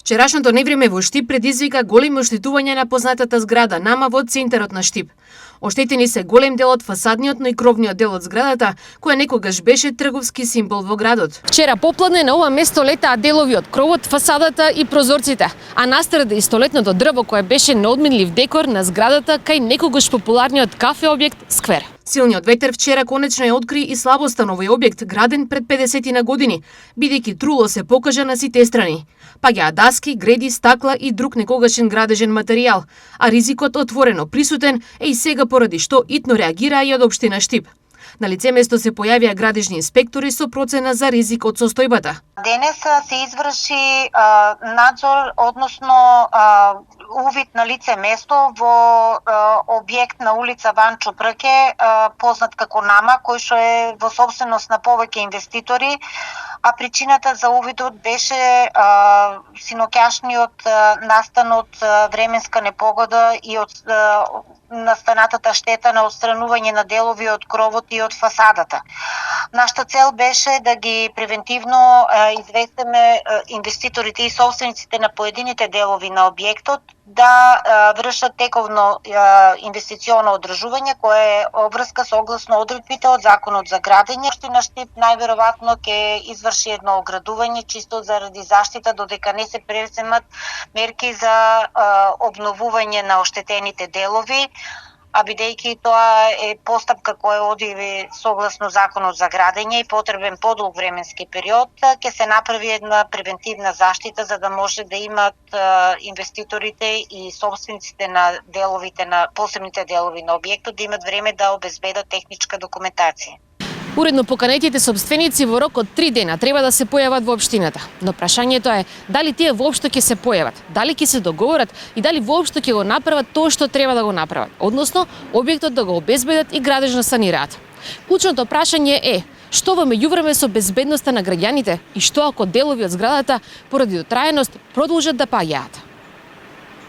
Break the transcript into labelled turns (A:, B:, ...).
A: Вчерашното невреме во Штип предизвика големи оштетувања на познатата зграда Нама во центарот на Штип. Оштетени се голем дел од фасадниот, но и кровниот дел од зградата, која некогаш беше трговски символ во градот. Вчера попладне на ова место летаа делови од кровот, фасадата и прозорците, а настрада и столетното дрво кое беше неодменлив декор на зградата кај некогаш популарниот кафе објект Сквер. Силниот ветер вчера конечно ја откри и слабоста на овој објект граден пред 50 на години, бидејќи труло се покажа на сите страни. Паѓаа даски, греди, стакла и друг некогашен градежен материјал, а ризикот отворено присутен е и сега поради што итно реагираа и од општина Штип. На лице место се појавија градежни инспектори со процена за ризик од состојбата.
B: Денес се изврши надзор, односно увид на лице место во објект на улица Ванчо Прке, познат како Нама, кој што е во собственост на повеќе инвеститори, а причината за увидот беше синоќашниот настан од временска непогода и од настанатата штета на отстранување на делови од кровот и од фасадата. Нашата цел беше да ги превентивно известиме инвеститорите и собствениците на поедините делови на објектот да вршат тековно инвестиционо одржување кое е обврска согласно одредбите од Законот за градење. Општина Штип најверојатно ќе изврши едно оградување чисто заради заштита додека не се преземат мерки за обновување на оштетените делови, а бидејќи тоа е постапка која оди согласно Законот за градење и потребен подолг временски период, ќе се направи една превентивна заштита за да може да имат инвеститорите и собствениците на деловите на посебните делови на објектот да имат време да обезбедат техничка документација.
A: Уредно поканетите собственици во рок од 3 дена треба да се појават во општината. Но прашањето е дали тие воопшто ќе се појават, дали ќе се договорат и дали воопшто ќе го направат тоа што треба да го направат, односно објектот да го обезбедат и градежно санираат. Клучното прашање е што во меѓувреме со безбедноста на граѓаните и што ако делови од зградата поради дотраеност продолжат да паѓаат.